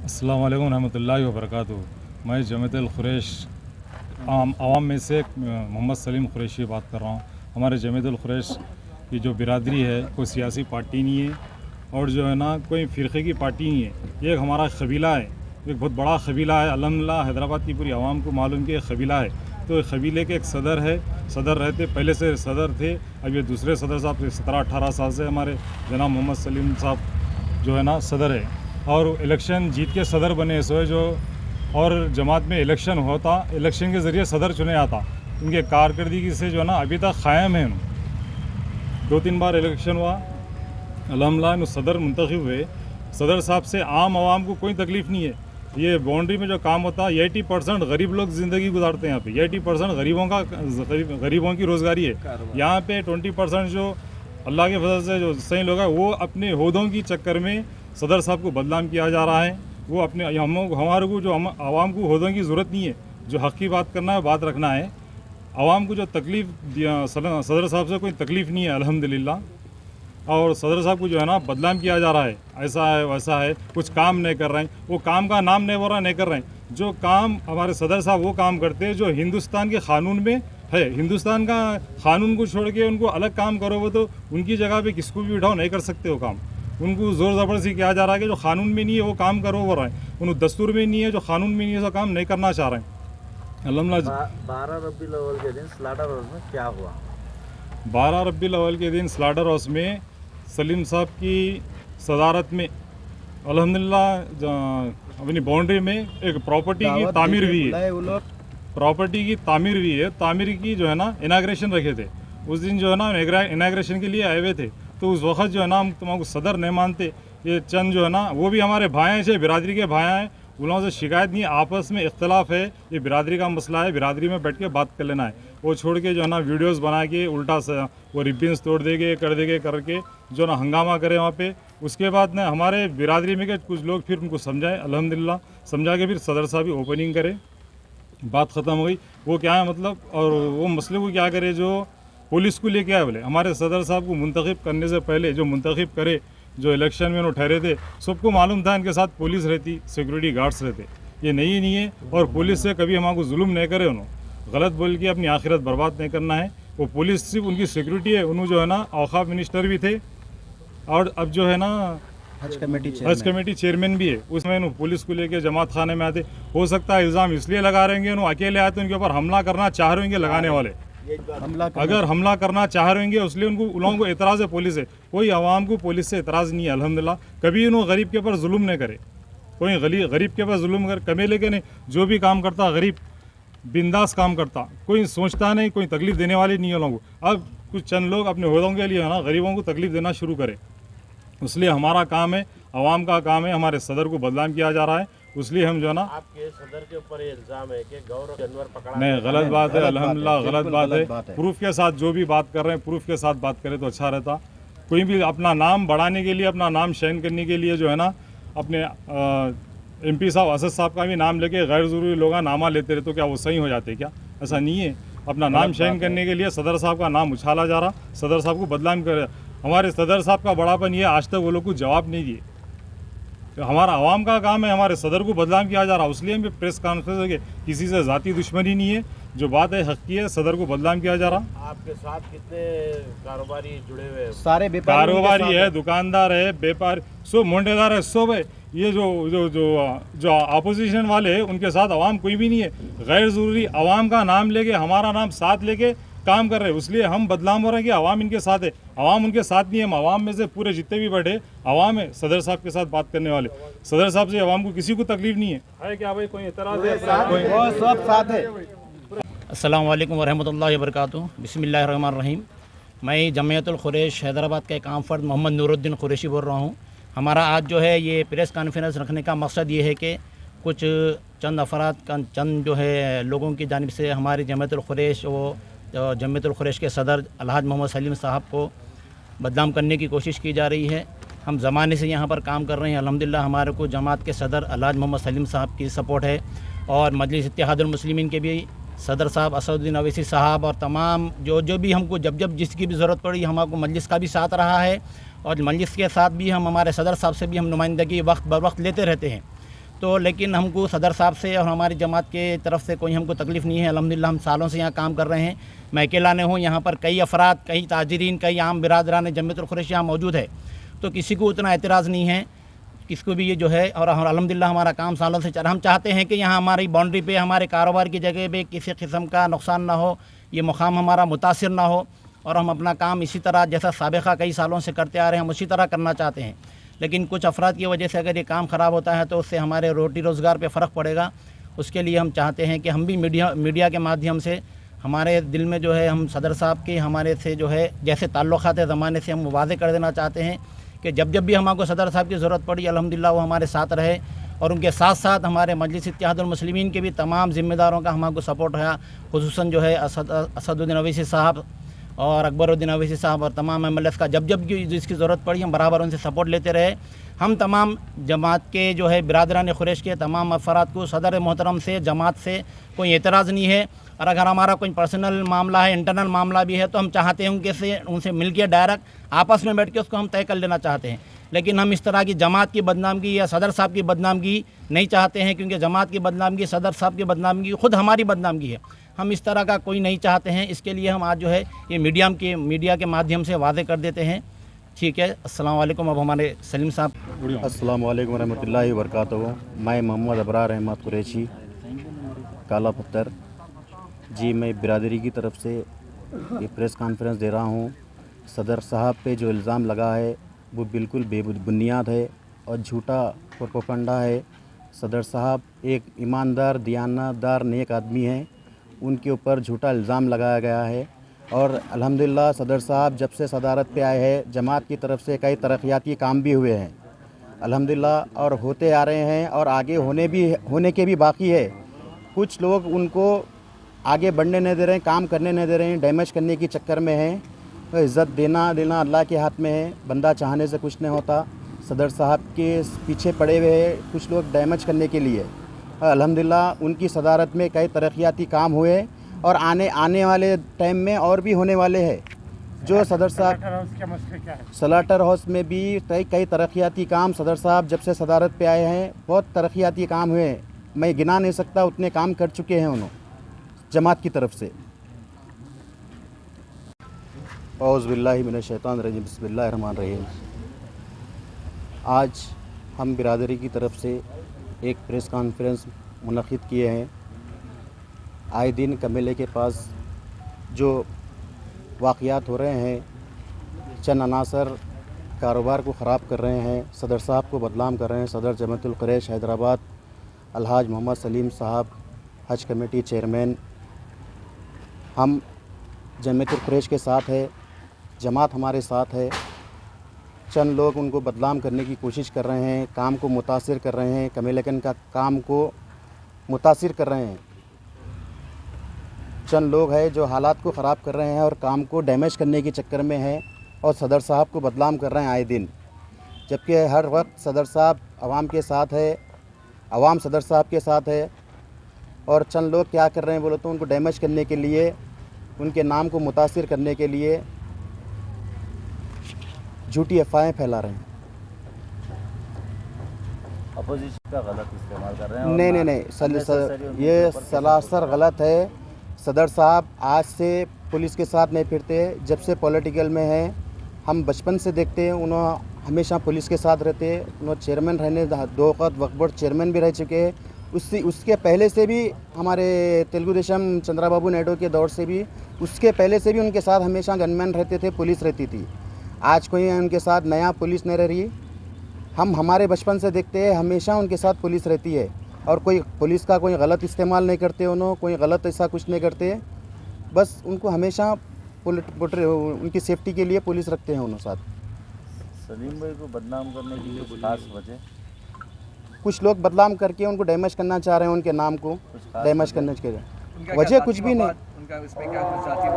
अस्सलाम वालेकुम रहमतुल्लाहि व बरकातुहू। मैं जमीयतुल खुरैश आवाम में से मोहम्मद सलीम कुरैशी बात कर रहा हूँ। हमारे जमीयतुल खुरैश की जो बिरादरी है कोई सियासी पार्टी नहीं है और जो है ना कोई फ़िरक़े की पार्टी नहीं है। ये एक हमारा कबीला है, एक बहुत बड़ा कबीला है। अल्हम्दुलिल्लाह हैदराबाद की पूरी आवाम को मालूम कि एक कबीला है। तो कबीले के एक सदर है, सदर रहते पहले से सदर थे, अब ये दूसरे सदर साहब 17-18 साल से हमारे जनाब मोहम्मद सलीम साहब जो है ना सदर है और इलेक्शन जीत के सदर बने सो है जो। और जमात में इलेक्शन होता, इलेक्शन के ज़रिए सदर चुने आता। इनके कारकर्दगी से जो है ना अभी तक क़ायम है। 2-3 बार इलेक्शन हुआ, अल्हम्दुलिल्लाह सदर मुंतखब हुए। सदर साहब से आम आवाम को कोई तकलीफ़ नहीं है। ये बाउंड्री में जो काम होता है 80% गरीब लोग ज़िंदगी गुजारते हैं यहाँ पे। 80% गरीबों की रोज़गारी है। यहाँ पे 20% जो अल्लाह के फजल से जो सही लोग हैं वो अपने ओहदों की चक्कर में सदर साहब को बदनाम किया जा रहा है। वो अपने हमारे को जो आवाम को ओहदों की ज़रूरत नहीं है, जो हक़ की बात करना है, बात रखना है। आवाम को जो तकलीफ़ सदर साहब से कोई तकलीफ़ नहीं है अल्हम्दुलिल्लाह। और सदर साहब को जो है ना बदनाम किया जा रहा है, ऐसा है वैसा है, कुछ काम नहीं कर रहे हैं। वो काम का नाम नहीं बोल रहा, नहीं कर रहे हैं। जो काम हमारे सदर साहब वो काम करते हैं जो हिंदुस्तान के क़ानून में है। हिंदुस्तान का क़ानून को छोड़ के उनको अलग काम करो वो तो उनकी जगह पे किसको भी बिठाओ नहीं कर सकते वो काम। उनको ज़ोर ज़बरदस्ती किया जा रहा है कि जो क़ानून में नहीं है वो काम करो वो रहा है। उन दस्तूर में नहीं है, जो क़ानून में नहीं है वो काम नहीं करना चाह रहे हैं। अल्हम्दुलिल्लाह 12 रबीउल अव्वल के दिन स्लाटर हाउस में क्या हुआ? 12 रबीउल अव्वल के दिन स्लाटर हाउस में सलीम साहब की सदारत में अल्हम्दुलिल्लाह अपनी बाउंड्री में एक प्रॉपर्टी की तामीर हुई है। प्रॉपर्टी की तामीर हुई है। तामीर की जो है ना इनाग्रेशन रखे थे। उस दिन जो है ना इनाग्रेशन के लिए आए हुए थे। तो उस वक्त जो है ना हम तुम्हारा सदर नहीं मानते। ये चंद जो है ना वो भी हमारे भाई हैं, बिरादरी के भाई हैं। उन लोगों से शिकायत नहीं, आपस में इख्तलाफ है, ये बिरादरी का मसला है, बिरादरी में बैठ के बात कर लेना है। वो छोड़ के जो है ना वीडियोस बना के उल्टा से वो रिबिन्स तोड़ देंगे कर देंगे करके जो ना हंगामा करे वहाँ पे। उसके बाद ना हमारे बिरादरी में के कुछ लोग फिर उनको समझाए, अल्हम्दुलिल्लाह समझा के फिर सदर साहब ही ओपनिंग करे, बात ख़त्म हो गई। वो क्या है मतलब, और वो मसले को क्या करे जो पुलिस को लेके आए बोले हमारे सदर साहब को मुंतखब करने से पहले जो मुंतखब करे, जो इलेक्शन में उन्होंने ठहरे थे, सबको मालूम था इनके साथ पुलिस रहती, सिक्योरिटी गार्ड्स रहते। ये नहीं है और पुलिस से कभी हमको जुल्म नहीं करे। उन्होंने गलत बोल के अपनी आखिरत बर्बाद नहीं करना है। वो पुलिस सिर्फ उनकी सिक्योरिटी है। उन्होंने जो है ना औकाफ मिनिस्टर भी थे और अब जो है ना हज कमेटी चेयरमैन भी है। उसमें पुलिस को लेके जमात खाने में आते। हो सकता है इल्ज़ाम इसलिए लगा रहेंगे उन्होंने अकेले आए तो उनके ऊपर हमला करना चाह रहे होंगे लगाने वाले। अगर हमला करना चाह रहे होंगे इसलिए उनको उन लोगों को एतराज़ है पुलिस से। कोई आवाम को पुलिस से एतराज़ नहीं है अल्हम्दुलिल्लाह। कभी उन्होंने गरीब के ऊपर जुल्म नहीं करे। कोई गरीब के ऊपर जुल्म कर कमे लेके नहीं। जो भी काम करता गरीब बिंदास काम करता, कोई सोचता नहीं, कोई तकलीफ़ देने वाले नहीं है लोगों को। अब कुछ चंद लोग अपने ओहदों के लिए है ना गरीबों को तकलीफ़ देना शुरू करें। इसलिए हमारा काम है, आवाम का काम है, हमारे सदर को बदनाम किया जा रहा है। इसलिए हम जो है ना आपके सदर के ऊपर ये इल्जाम है कि गौर जानवर पकड़ा नहीं, गलत बात है अल्हम्दुलिल्लाह, गलत बात है। प्रूफ के साथ जो भी बात कर रहे हैं प्रूफ के साथ बात करें तो अच्छा रहता। कोई भी अपना नाम बढ़ाने के लिए, अपना नाम शाइन करने के लिए जो है ना अपने MP साहब असद साहब का भी नाम लेके गैर ज़रूरी लोग नामा लेते रहे तो क्या वो सही हो जाते क्या? ऐसा नहीं है। अपना नाम शाइन करने के लिए सदर साहब का नाम उछाला जा रहा, सदर साहब को बदनाम कर। हमारे सदर साहब का बड़ापन ये आज तक वो लोग को जवाब नहीं दिए। तो हमारा आवाम का काम है, हमारे सदर को बदनाम किया जा रहा। इसलिए हम प्रेस कॉन्फ्रेंस है कि किसी से ज़ाती दुश्मनी नहीं है, जो बात है हक़ की है, सदर को बदनाम किया जा रहा। आपके साथ कितने कारोबारी जुड़े हुए हैं? सारे कारोबारी है, दुकानदार है, व्यापार, सब मोंडेदार है, सब है। ये जो अपोजिशन वाले हैं उनके साथ आवाम कोई भी नहीं है। गैर ज़रूरी आवाम का नाम लेके, हमारा नाम साथ लेके काम कर रहे हैं। इसलिए हम बदनाम हो रहे हैं कि आवाम इनके साथ है। आवाम उनके साथ नहीं है। हम आवाम में से पूरे जितने भी बैठे आवाम है सदर साहब के साथ बात करने वाले। सदर साहब से आवाम को किसी को तकलीफ नहीं है क्या भाई? कोई एतराज़ है? सब साथ है। अस्सलाम वालेकुम वरहमतुल्लाहि वबरकातुहू। बिस्मिल्लाहिर्रहमानिर्रहीम। मैं जमीयतुल खुरैश हैदराबाद का एक आम फ़र्द मोहम्मद नूरुद्दीन कुरैशी बोल रहा हूँ। हमारा आज जो है ये प्रेस कॉन्फ्रेंस रखने का मकसद ये है कि कुछ चंद अफराद का चंद जो है लोगों की जानिब से हमारी जमीयतुल खुरैश जमीयतुल खुरैश के सदर अलहाज मोहम्मद सलीम साहब को बदनाम करने की कोशिश की जा रही है। हम ज़माने से यहाँ पर काम कर रहे हैं। अल्हम्दुलिल्लाह हमारे को जमात के सदर अलहाज मोहम्मद सलीम साहब की सपोर्ट है और मजलिस इत्तेहादुल मुस्लिमीन के भी सदर साहब असदुद्दीन अवैसी साहब और तमाम जो भी हमको जब जिसकी भी ज़रूरत पड़ी हमको मजलिस का भी साथ रहा है और मजलिस के साथ भी हम हमारे सदर साहब से भी हम नुमाइंदगी वक्त बर वक्त लेते रहते हैं। तो लेकिन हमको सदर साहब से और हमारी जमात के तरफ से कोई हमको तकलीफ़ नहीं है। अल्हम्दुलिल्लाह हम सालों से यहाँ काम कर रहे हैं। मैं अकेला नहीं हूँ, यहाँ पर कई अफराद, कई ताजरीन, कई आम बिरादरान जमीयतुल कुरैश यहाँ मौजूद है, तो किसी को उतना एतराज़ नहीं है, किसको भी ये जो है। और अल्हम्दुलिल्लाह हमारा काम सालों से चल रहा। हम चाहते हैं कि यहाँ हमारी बाउंड्री पे, हमारे कारोबार की जगह पे किसी किस्म का नुकसान ना हो, ये मुकाम हमारा मुतासिर ना हो, और हम अपना काम इसी तरह जैसा साबिक़ा कई सालों से करते आ रहे हैं हम उसी तरह करना चाहते हैं। लेकिन कुछ अफराद की वजह से अगर ये काम ख़राब होता है तो उससे हमारे रोटी रोज़गार पे फ़र्क पड़ेगा। उसके लिए हम चाहते हैं कि हम भी मीडिया के माध्यम से हमारे दिल में जो है, हम सदर साहब के हमारे से जो है जैसे ताल्लुक़ात ज़माने से हम वाज़े कर देना चाहते हैं कि जब जब भी हमको सदर साहब की ज़रूरत पड़ी अल्हम्दुलिल्लाह वो हमारे साथ रहे, और उनके साथ साथ हमारे मजलिस इत्तेहादुल मुस्लिमीन के भी तमाम ज़िम्मेदारों का हमको सपोर्ट रहा, खुसूसन जो है असदुद्दीन अवैसी साहब और अकबरुद्दीन अवैसी साहब और तमाम MLS का जब जब जिसकी ज़रूरत पड़ी हम बराबर उनसे सपोर्ट लेते रहे। हम तमाम जमात के जो है बिरादरान कुरैश के तमाम अफराद को सदर मोहतरम से, जमात से कोई एतराज़ नहीं है। और अगर हमारा कोई पर्सनल मामला है, इंटरनल मामला भी है, तो हम चाहते हैं उनसे मिल के डायरेक्ट आपस में बैठ के उसको हम तय कर लेना चाहते हैं। लेकिन हम इस तरह की जमात की बदनामगी या सदर साहब की बदनामगी नहीं चाहते हैं, क्योंकि जमात की बदनामगी, सदर साहब की बदनामगी खुद हमारी बदनामगी है। हम इस तरह का कोई नहीं चाहते हैं। इसके लिए हम आज जो है ये मीडिया के माध्यम से वादे कर देते हैं। ठीक है, अस्सलाम वालेकुम। अब हमारे सलीम साहब। अस्सलाम वालेकुम रहमतुल्लाहि व बरकातहू। मैं मोहम्मद अबरार अहमद कुरैशी, काला पत्थर जी, मैं बिरादरी की तरफ से ये प्रेस कॉन्फ्रेंस दे रहा हूँ। सदर साहब पे जो इल्ज़ाम लगा है वो बिल्कुल बेबुनियाद है और झूठा प्रोपेगेंडा है। सदर साहब एक ईमानदार, दियानतदार, नेक आदमी हैं, उनके ऊपर झूठा इल्ज़ाम लगाया गया है। और अल्हम्दुलिल्लाह सदर साहब जब से सदारत पे आए हैं जमात की तरफ से कई तरक्याती काम भी हुए हैं अल्हम्दुलिल्लाह, और होते आ रहे हैं और आगे होने के भी बाकी है। कुछ लोग उनको आगे बढ़ने नहीं दे रहे हैं, काम करने नहीं दे रहे हैं, डैमेज करने के चक्कर में हैं। तो इज़्ज़त देना अल्लाह के हाथ में है, बंदा चाहने से कुछ नहीं होता। सदर साहब के पीछे पड़े हुए हैं कुछ लोग डैमेज करने के लिए। अल्हम्दुलिल्लाह उनकी सदारत में कई तरक्याती काम हुए और आने वाले टाइम में और भी होने वाले हैं। जो सदर साहब स्लाटर हाउस में भी कई तरक्याती काम सदर साहब जब से सदारत पे आए हैं बहुत तरक्याती काम हुए हैं। मैं गिना नहीं सकता, उतने काम कर चुके हैं उन्होंने जमात की तरफ से। औज़ु बिल्लाहि मिनश शैतानिर रजीम, बिस्मिल्लाहिर रहमानिर रहीम। आज हम बिरादरी की तरफ से एक प्रेस कॉन्फ्रेंस मुनक़िद किए हैं। आए दिन कमेले के पास जो वाक़यात हो रहे हैं, चंद अनासर कारोबार को ख़राब कर रहे हैं, सदर साहब को बदनाम कर रहे हैं। सदर जमातुल कुरैश हैदराबाद अलहाज मोहम्मद सलीम साहब, हज कमेटी चेयरमैन, हम जमातुल कुरैश के साथ है, जमात हमारे साथ है। चंद लोग उनको बदनाम करने की कोशिश कर रहे हैं, काम को मुतासिर कर रहे हैं, कमेलेकन का काम को मुतासिर कर रहे हैं। चंद लोग हैं जो हालात को ख़राब कर रहे हैं और काम को डैमेज करने के चक्कर में हैं और सदर साहब को बदनाम कर रहे हैं आए दिन, जबकि हर वक्त सदर साहब आवाम के साथ है, आवाम सदर साहब के साथ है। और चंद लोग क्या कर रहे हैं बोलो तो उनको डैमेज करने के लिए, उनके नाम को मुतासिर करने के लिए झूठी अफवाहें फैला रहे हैं। अपोजिशन का गलत इस्तेमाल कर रहे हैं। नहीं, ये सरासर गलत है। सदर साहब आज से पुलिस के साथ नहीं फिरते, जब से पॉलिटिकल में हैं। हम बचपन से देखते हैं उन्होंने हमेशा पुलिस के साथ रहते हैं। उन्होंने चेयरमैन रहने 2 वक्त वक्फ बोर्ड चेयरमैन भी रह चुके हैं। उसके पहले से भी हमारे तेलुगु देशम चंद्रबाबू नायडू के दौर से भी, उसके पहले से भी उनके साथ हमेशा गनमैन रहते थे, पुलिस रहती थी। आज कोई उनके साथ नया पुलिस नहीं रह रही। हम हमारे बचपन से देखते हैं हमेशा उनके साथ पुलिस रहती है और कोई पुलिस का कोई गलत इस्तेमाल नहीं करते, उन्होंने कोई गलत ऐसा कुछ नहीं करते। बस उनको हमेशा उनकी सेफ्टी के लिए पुलिस रखते हैं उन्होंने साथ। सलीम भाई को बदनाम करने की कुछ खास वजह? कुछ लोग बदनाम करके उनको डैमेज करना चाह रहे हैं, उनके नाम को डैमेज करने के लिए। वजह कुछ भी नहीं। उनका इसमें क्या जाती